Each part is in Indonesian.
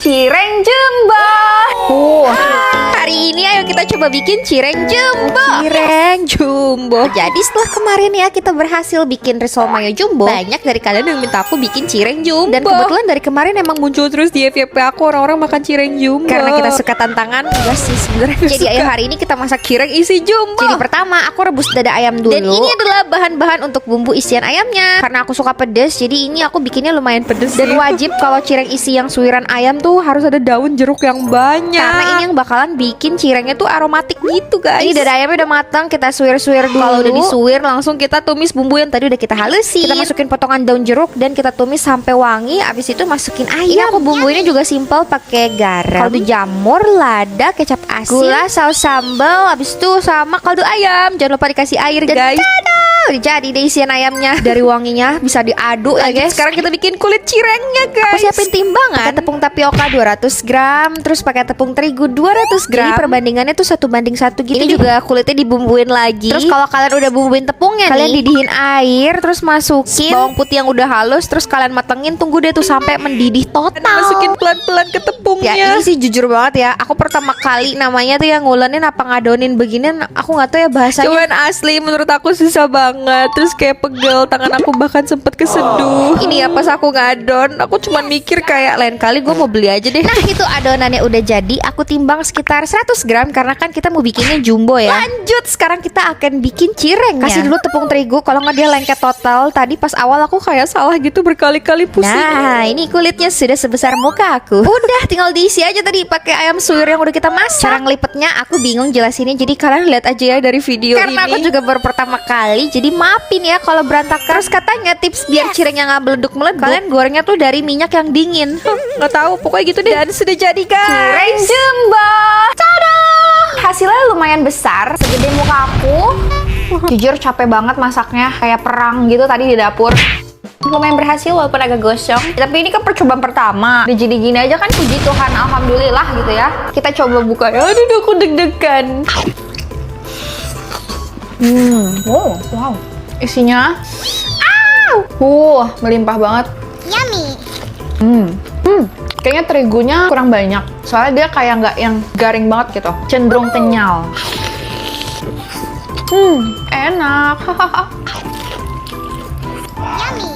Cireng jumbo. Hari ini ayo kita coba bikin cireng jumbo. Cireng jumbo. Jadi setelah kemarin ya kita berhasil bikin risol mayo jumbo, banyak dari kalian yang minta aku bikin cireng jumbo. Dan kebetulan dari kemarin emang muncul terus di FYP aku orang-orang makan cireng jumbo. Karena kita suka tantangan. Enggak sih sebenarnya. Jadi ayo hari ini kita masak cireng isi jumbo. Jadi pertama aku rebus dada ayam dulu. Dan ini adalah bahan-bahan untuk bumbu isian ayamnya. Karena aku suka pedes, jadi ini aku bikinnya lumayan pedes. Dan wajib kalau cireng isi yang suiran ayam tuh harus ada daun jeruk yang banyak. Karena ini yang bakalan bikin cirengnya tuh aromatik gitu guys. Ini dada ayamnya udah matang, kita suir-suir dulu. Kalau udah disuir langsung kita tumis bumbu yang tadi udah kita halusin. Kita masukin potongan daun jeruk dan kita tumis sampai wangi. Abis itu masukin ayam. Ini aku bumbuinnya juga simple, pakai garam, kaldu jamur, lada, kecap asin, gula, saus sambal. Abis itu sama kaldu ayam. Jangan lupa dikasih air guys. Udah jadi deh isian ayamnya. Dari wanginya bisa diaduk ya guys. Sekarang kita bikin kulit cirengnya guys. Aku siapin timbangan, pakai tepung tapioka 200 gram, terus pakai tepung terigu 200 gram. Jadi perbandingannya tuh 1:1 gitu. Ini juga kulitnya dibumbuin lagi. Terus kalau kalian udah bumbuin tepungnya kalian didihin air, terus masukin bawang putih yang udah halus, terus kalian matengin, tunggu deh tuh sampai mendidih total. Masukin pelan-pelan ke tepungnya. Ya ini sih jujur banget ya, aku pertama kali namanya tuh yang ngulenin apa ngadonin beginian, aku nggak tahu ya bahasanya. Cuman asli menurut aku susah banget. Terus kayak pegel, tangan aku bahkan sempet keseduh. Ini ya pas aku ngadon, aku cuman mikir kayak lain kali gue mau beli aja deh. Nah itu adonannya udah jadi, aku timbang sekitar 100 gram karena kan kita mau bikinnya jumbo ya. Lanjut, sekarang kita akan bikin cirengnya. Kasih dulu tepung terigu, kalau nggak dia lengket total. Tadi pas awal aku kayak salah gitu, berkali-kali pusing. Nah ini kulitnya sudah sebesar muka aku. Udah tinggal diisi aja tadi pakai ayam suwir yang udah kita masak. Cara ngelipetnya aku bingung jelasinnya, jadi kalian lihat aja ya dari video karena ini. Karena aku juga baru pertama kali, jadi maafin ya kalau berantakan. Terus katanya tips biar cirengnya nggak meleduk-meleduk, kalian gorengnya tuh dari minyak yang dingin. Nggak tahu, pokoknya gitu deh. Dan sudah jadi guys, Cireng jumbo. Tada! Hasilnya lumayan besar, segede muka aku. Jujur capek banget masaknya, kayak perang gitu tadi di dapur. Lumayan berhasil walaupun agak gosong. Tapi ini kan percobaan pertama. Udah jadi gini aja kan, puji Tuhan, alhamdulillah gitu ya. Kita coba buka ya. Aduh aku deg-degan. Wow. Isinya melimpah banget. Yummy. Kayaknya terigunya kurang banyak. Soalnya dia kayak nggak yang garing banget gitu. Cenderung kenyal. Enak. Yummy.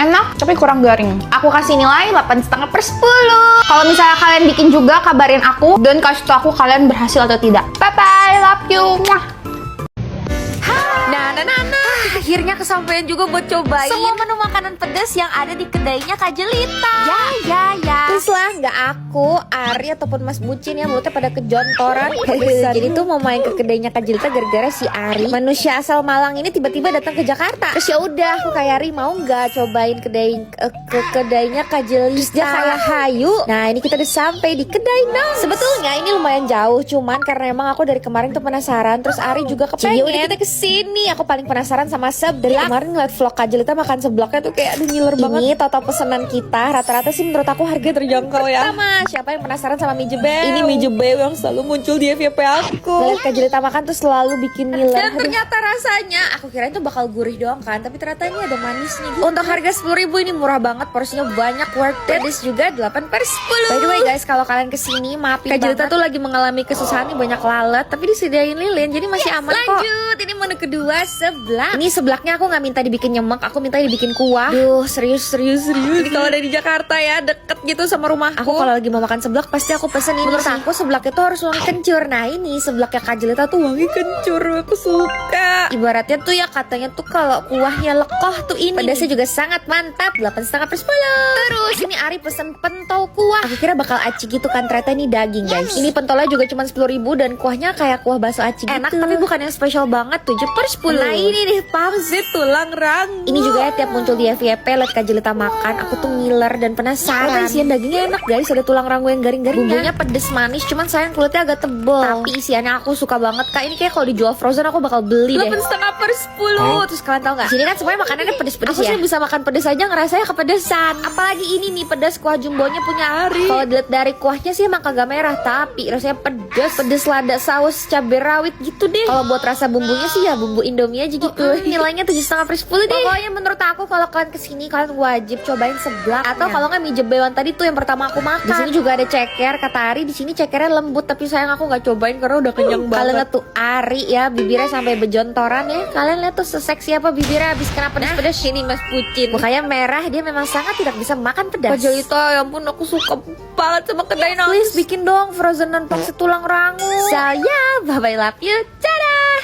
Enak, tapi kurang garing. Aku kasih nilai 8,5/10. Kalau misalnya kalian bikin juga, kabarin aku dan kasih tau aku kalian berhasil atau tidak. Bye-bye, love you. Mwah. Nah, akhirnya kesampaian juga buat cobain semua menu makanan pedas yang ada di kedainya Kak Jelita. Ya. Terus lah, nggak aku, Ari ataupun Mas Bucin ya mulutnya pada kejontoran. Jadi tuh mau main ke kedainya Kak Jelita gara-gara si Ari, manusia asal Malang ini tiba-tiba datang ke Jakarta. Terus ya udah, aku kayak Ari mau nggak cobain ke kedainya Kak Jelita. Terus dia kayak hayu. Nah ini kita udah sampai di kedai Sebetulnya ini lumayan jauh, cuman karena emang aku dari kemarin tuh penasaran. Terus Ari juga kepengen. Udah kita kesini. Aku paling penasaran sama seblak. Kemarin ngeliat vlog Kak Jelita makan seblaknya tuh kayak aduh ngiler banget. Ini total pesanan kita rata-rata sih menurut aku harga terjangkau ya. Sama siapa yang penasaran sama mie jebel? Ini mie jebel yang selalu muncul di FYP aku. Ngeliat Kak Jelita makan tuh selalu bikin ngiler. Dan ternyata rasanya aku kira itu bakal gurih doang kan, tapi ternyata ini ada manisnya gitu. Untuk harga 10.000 ini murah banget, porsinya banyak, worth it. Pedes juga 8/10. By the way guys, kalau kalian kesini maafin Kak Jelita tuh lagi mengalami kesusahan nih, banyak lalat tapi disediain lilin jadi masih aman kok. Lanjut, ini menu kedua, seblak. Ini seblaknya aku nggak minta dibikin nyemek, aku minta dibikin kuah. Duh, serius. Ini kalau ada di Jakarta ya, deket gitu sama rumah aku. Kalau lagi mau makan seblak pasti aku pesen ini. Menurut aku seblak itu harus wangi kencur. Nah ini seblaknya Kak Jelita tuh wangi kencur, aku suka. Ibaratnya tuh ya katanya tuh kalau kuahnya lekoh tuh ini. Pedasnya juga sangat mantap, 8,5/10. Terus ini Ari pesen pentol kuah. Aku kira bakal aci gitu kan, ternyata ini daging guys. Ini pentolnya juga cuma 10.000 dan kuahnya kayak kuah bakso aci gitu. Enak tapi bukan yang spesial banget, 7/10. Nah ini nih pangsit tulang rangu. Ini juga ya tiap muncul di FYP liat Kak Jelita makan, aku tuh ngiler dan penasaran. Isian dagingnya enak guys, ada tulang rangu yang garing fingernya. Bumbunya pedes manis, cuman sayang kulitnya agak tebel. Tapi isiannya aku suka banget kak. Ini kayak kalau dijual frozen aku bakal beli deh. 8,5/10. Terus kalian tahu nggak? Sini kan semuanya makanannya pedes-pedes ya. Aku sih bisa makan pedes aja ngerasanya kepedesan. Apalagi ini nih pedas kuah jumbonya punya Ari. Kalau dilihat dari kuahnya sih emang kagak merah, tapi rasanya pedes. Pedes lada saus cabai rawit gitu deh. Kalau buat rasa bumbunya sih ya bumbu Indomie aja gitu. Nilainya 7,5/10 deh. Pokoknya menurut aku kalau kalian kesini kalian wajib cobain seblak atau kalau nggak mie jebewan tadi tuh yang pertama aku makan. Di sini juga ada ceker. Kata Ari di sini cekernya lembut, tapi sayang aku nggak cobain karena udah kenyang banget. Kalian lihat tuh Ari ya bibirnya sampai bejontoran ya. Kalian lihat tuh seseksi apa bibirnya habis kena pedas-pedas. Ini Mas Pucin. Makanya merah, dia memang sangat tidak bisa makan pedas. Pajalita, ya ampun aku suka banget sama kedai nasi. Please bikin dong frozen non pangsit tulang rangu. Saya bye-bye love you. Dadah.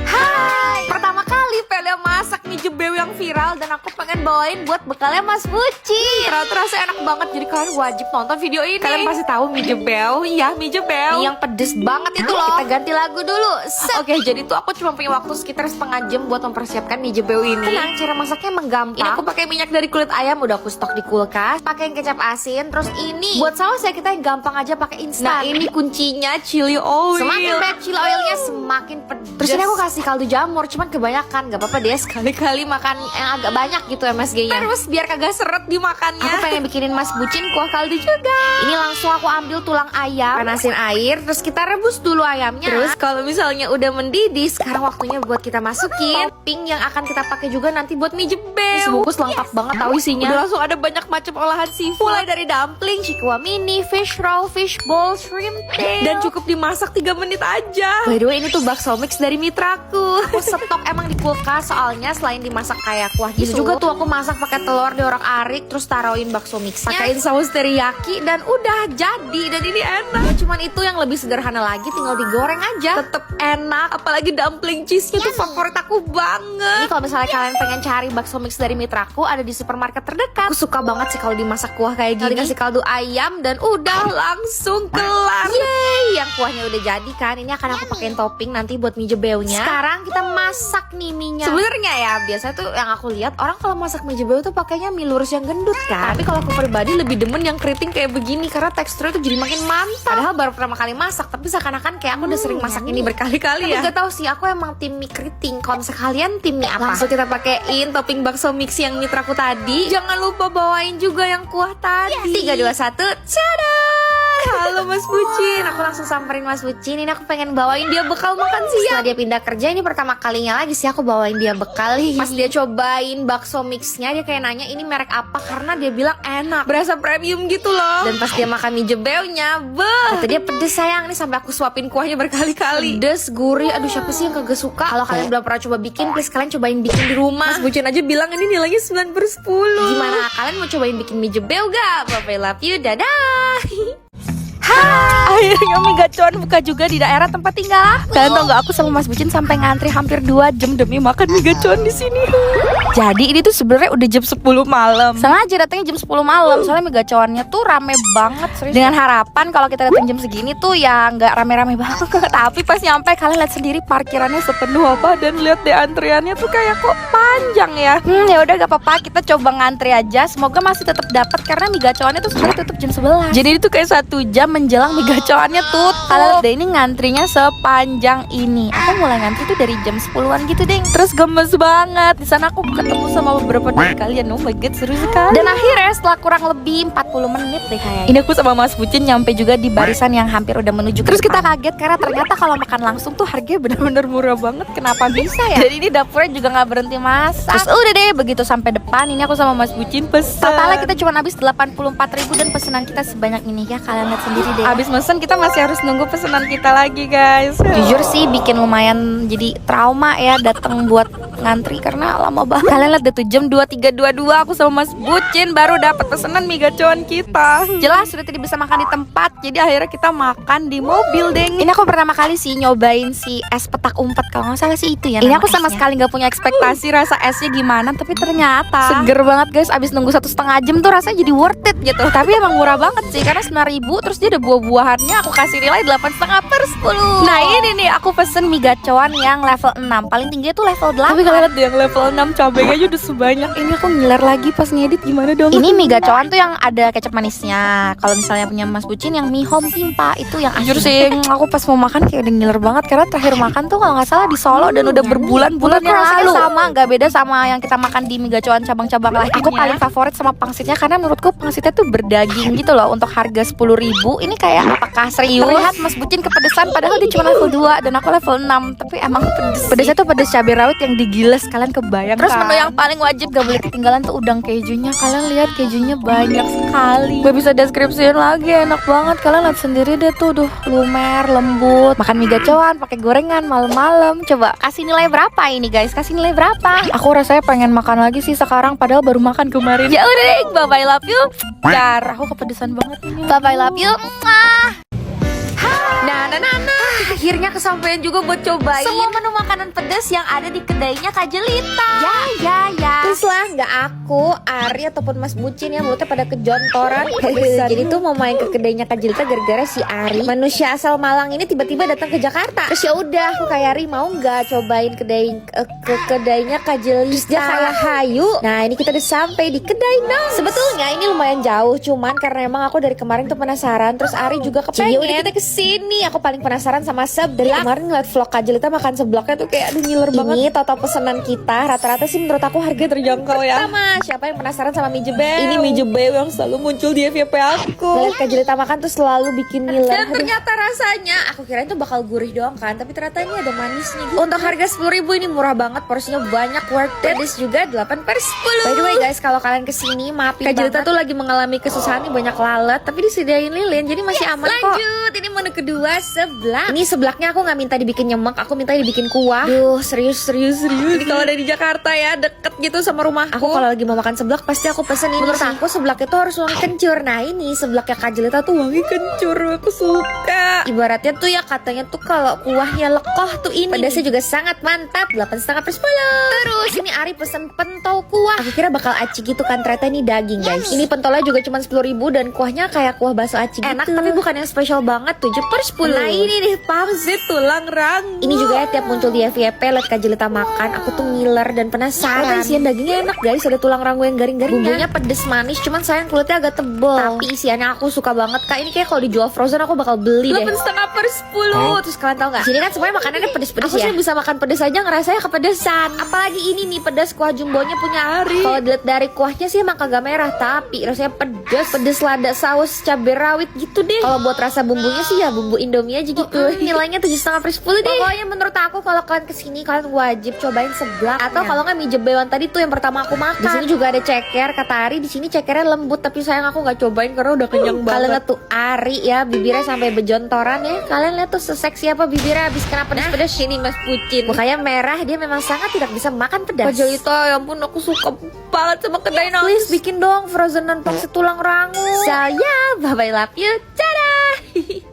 Hai, pertama kali Pele masak mie jebeu yang viral dan aku pengen bawain buat bekalnya Mas Pucin. Ternyata rasanya enak banget, jadi kalian wajib nonton video ini. Kalian pasti tahu mie jebeu, iya mie jebeu. Mie yang pedes banget itu loh. Kita ganti lagu dulu. Oke, jadi tuh aku cuma punya waktu sekitar setengah jam buat mempersiapkan mie jebeu ini. Tenang, cara masaknya emang gampang. Ini aku pakai minyak dari kulit ayam, udah aku stok di kulkas. Pakai yang kecap asin, terus ini buat saus ya kita yang gampang aja pakai instan. Nah ini kuncinya chili oil. Semakin banyak chili oilnya semakin pedes. Terus ini aku kasih kaldu jamur, cuman kebanyakan, gak apa-apa deh sekali-kali makan yang agak banyak gitu MSG-nya. Terus biar kagak seret dimakannya, aku pengen bikinin Mas Bucin kuah kaldu juga. Ini langsung aku ambil tulang ayam, panasin air, terus kita rebus dulu ayamnya. Terus kalau misalnya udah mendidih, sekarang waktunya buat kita masukin topping yang akan kita pakai juga nanti buat mie jebeu. Sebungkus lengkap banget tahu isinya. Udah langsung ada banyak macam olahan seafood, mulai dari dumpling, cikwa mini, fish roll, fish ball, shrimp tail, dan cukup dimasak 3 menit aja. By the way ini tuh bakso mix dari mitraku. Aku stok emang di kulkas soalnya selain dimasak kayak kuah gitu juga tuh aku masak pakai telur diorak-arik terus taruhin bakso mixnya, pakein saus teriyaki dan udah jadi. Dan ini enak. Cuman itu yang lebih sederhana lagi, tinggal digoreng aja. Tetep enak, apalagi dumpling cheese-nya tuh favorit aku banget. Ini kalau misalnya kalian pengen cari bakso mix dari mitraku ada di supermarket terdekat. Aku suka banget sih kalau dimasak kuah kayak gini. Dikasih kaldu ayam dan udah langsung kelar. Yeay, yang kuahnya udah jadi kan. Ini akan aku pakein topping nanti buat mie jebeunya. Sekarang kita masak nih mie-nya. Sebenarnya ya biasa tuh yang aku lihat orang kalau masak mie jebeu tuh pakainya mie lurus yang gendut kan. Tapi kalau aku pribadi lebih demen yang keriting kayak begini karena teksturnya tuh jadi makin mantap. Padahal baru pertama kali masak, tapi seakan-akan kayak aku udah sering masak ini berkali-kali ya. Tapi gak tahu sih, aku emang tim mie keriting. Kalau sekalian tim mie apa? Langsung kita pakein topping bakso mix yang mitraku tadi. Jangan lupa bawain juga yang kuah tadi. 3, 2, 1, tada! Halo Mas Bucin, aku langsung samperin Mas Bucin. Ini aku pengen bawain dia bekal makan siang. Setelah dia pindah kerja, ini pertama kalinya lagi sih aku bawain dia bekal. Pas dia cobain bakso mixnya, dia kayak nanya ini merek apa, karena dia bilang enak, berasa premium gitu loh. Dan pas dia makan mie jebeunya, kata dia pedes sayang. Nih sampai aku suapin kuahnya berkali-kali. Pedes, gurih, aduh siapa sih yang kagak suka. Kalau kalian belum pernah coba bikin, please kalian cobain bikin di rumah. Mas Bucin aja bilang ini nilainya 9/10. Gimana, kalian mau cobain bikin mie jebeu gak? Bye-bye love you, dadah. Akhirnya mie gacoan buka juga di daerah tempat tinggal aku. Kalian tau gak, aku sama Mas Bucin sampai ngantri hampir 2 jam demi makan mie gacoan di sini. Jadi ini tuh sebenarnya udah jam 10 malam. Sengaja datangnya jam 10 malam soalnya mie gacoannya tuh rame banget serius. Dengan harapan kalau kita datang jam segini tuh ya nggak rame-rame banget. Tapi pas nyampe kalian lihat sendiri parkirannya sepenuh apa, dan lihat deh antriannya tuh kayak kok panjang ya. Ya udah gak apa-apa, kita coba ngantri aja. Semoga masih tetap dapat karena mie gacoannya tuh sebenarnya tutup jam 11. Jadi itu kayak 1 jam menjelang mie gacoannya tutup. Kalian lihat deh ini ngantrinya sepanjang ini. Aku mulai ngantri tuh dari jam 10-an gitu deh. Terus gemes banget. Di sana aku ketemu sama beberapa dari kalian. Oh my god, seru sekali. Dan akhirnya setelah kurang lebih 40 menit deh kayaknya, ini aku sama Mas Bucin nyampe juga di barisan yang hampir udah menuju. Terus kita kaget karena ternyata kalau makan langsung tuh harganya bener-bener murah banget. Kenapa bisa ya? Dan ini dapurnya juga gak berhenti masak. Terus udah deh begitu sampai depan ini aku sama Mas Bucin pesen. Totalnya kita cuma habis 84.000 dan pesanan kita sebanyak ini ya. Kalian lihat sendiri deh. Abis mesen kita masih harus nunggu pesanan kita lagi guys. Jujur sih bikin lumayan jadi trauma ya datang buat ngantri karena lama banget. Kalian lihat deh tuh jam 23.22 aku sama Mas Bucin baru dapat pesanan mie gacoan kita. Jelas sudah tidak bisa makan di tempat, jadi akhirnya kita makan di mobil deh. Ini aku pertama kali sih nyobain si es petak umpet, kalau nggak salah sih itu ya. Ini aku sama sekali nggak punya ekspektasi rasa esnya gimana, tapi ternyata seger banget guys. Abis nunggu 1,5 jam tuh rasanya jadi worth it gitu. Tapi emang murah banget sih karena 9.000, terus dia ada buah-buahannya. Aku kasih nilai 8,5/10. Nah ini nih aku pesen mie gacoan yang level 6, paling tinggi tuh level 8. Tapi lihat deh yang level 6 cabenya aja udah sebanyak ini. Aku ngiler lagi pas ngedit, gimana dong? Ini mie gacoan tuh yang ada kecap manisnya. Kalau misalnya punya Mas Bucin yang mie home timpa itu yang jujur sih, aku pas mau makan kayak udah ngiler banget karena terakhir makan tuh kalau nggak salah di Solo dan udah berbulan-bulan yang lalu. Sama, nggak beda sama yang kita makan di mie gacoan cabang-cabang lainnya. Aku paling favorit sama pangsitnya karena menurutku pangsitnya tuh berdaging gitu loh. Untuk harga 10.000 ini kayak apakah serius? Terlihat Mas Bucin kepedesan padahal dia cuma level 2 dan aku level 6. Tapi emang pedes. Pedesnya tuh pedes cabai rawit yang digiles, kalian kebayang. Terus menu yang paling wajib gak boleh ketinggalan tuh udang kejunya. Kalian lihat kejunya banyak sekali. Gak bisa deskripsiin lagi, enak banget. Kalian lihat sendiri deh tuh, lumer, lembut. Makan mie gacoan pakai gorengan malam-malam. Coba kasih nilai berapa ini guys? Kasih nilai berapa? Aku rasanya pengen makan lagi sih sekarang padahal baru makan kemarin. Ya udah deh, bye bye love you. Dar, aku kepedesan banget ini. Bye bye love you. Nah, akhirnya kesampaian juga buat cobain semua menu makanan pedas yang ada di kedainya Kak Jelita. Ya. Terus lah, nggak aku, Ari ataupun Mas Bucin ya mulutnya pada kejontoran. Jadi tuh mau main ke kedainya Kak Jelita gara-gara si Ari, manusia asal Malang ini tiba-tiba datang ke Jakarta. Terus ya udah, aku kayak Ari mau nggak cobain ke kedainya Kak Jelita. Terus dia kayak hayu. Nah ini kita udah sampai di kedai Nong. Sebetulnya ini lumayan jauh, cuman karena emang aku dari kemarin tuh penasaran. Terus Ari juga kepengen. Jadi udah kita kesini. Aku paling penasaran sama seblak. Kemarin ngeliat vlog Kak Jelita makan seblaknya tuh kayak aduh ngiler banget. Ini total pesanan kita rata-rata sih menurut aku harga terjangkau ya. Sama siapa yang penasaran sama mie jebel? Ini mie jebel yang selalu muncul di FYP aku. Ngeliat Kak Jelita makan tuh selalu bikin ngiler. Dan ternyata rasanya aku kirain tuh bakal gurih doang kan, tapi ternyata ini ada manisnya gitu. Untuk harga 10.000 ini murah banget, porsinya banyak, worth it. Pedes juga 8/10. By the way guys, kalau kalian kesini maafin Kak Jelita tuh lagi mengalami kesusahan nih, banyak lalat tapi disediain lilin jadi masih aman kok. Lanjut, ini menu kedua, seblak. Ini seblaknya aku nggak minta dibikin nyemek, aku minta dibikin kuah. Duh, serius. Ini kalau dari Jakarta ya, deket gitu sama rumah aku. Kalau lagi mau makan seblak pasti aku pesen ini. Menurut aku seblak itu harus wangi kencur. Nah ini seblaknya Kak Jelita tuh wangi kencur, aku suka. Ibaratnya tuh ya katanya tuh kalau kuahnya lekoh tuh ini. Pedasnya juga sangat mantap, 8,5/10. Terus ini Ari pesen pentol kuah. Aku kira bakal aci gitu kan, ternyata ini daging guys. Ini pentolnya juga cuma 10.000 dan kuahnya kayak kuah bakso aci gitu. Enak tapi bukan yang spesial banget, 7/10. Nah ini nih pangsit tulang rangu. Ini juga ya tiap muncul di FYP liat Kak Jelita makan, aku tuh ngiler dan penasaran. Isian dagingnya enak guys, ada tulang rangu yang garing-garing. Bumbunya pedes manis, cuman sayang kulitnya agak tebal. Tapi isiannya aku suka banget Kak. Ini kayak kalau dijual frozen aku bakal beli deh. 8,5/10. Terus kalian tau nggak? Sini kan semuanya makanannya pedes-pedes ya. Aku sih bisa makan pedes aja ngerasanya kepedesan. Apalagi ini nih pedas kuah jumbonya punya Ari. Kalau dilihat dari kuahnya sih emang kagak merah, tapi rasanya pedes lada saus cabai rawit gitu deh. Kalau buat rasa bumbunya sih ya bumbu Indomie aja gitu. Nilainya 7,5/10 deh. Pokoknya menurut aku kalau kalian kesini kalian wajib cobain seblak. Atau kalau nggak mie jebewan tadi tuh yang pertama aku makan. Di sini juga ada ceker, kata Ari di sini cekernya lembut, tapi sayang aku nggak cobain karena udah kenyang banget. Kalian lihat tuh Ari ya, bibirnya sampai bejontoran ya. Kalian lihat tuh seseksi apa bibirnya habis kena pedas-pedas. Ini Mas Bucin mukanya merah, dia memang sangat tidak bisa makan pedas. Kak Jelita, ya ampun aku suka banget sama kedai Nong. Please bikin dong frozenan pangsit tulang rangu. So ya, bye bye love you, dadah.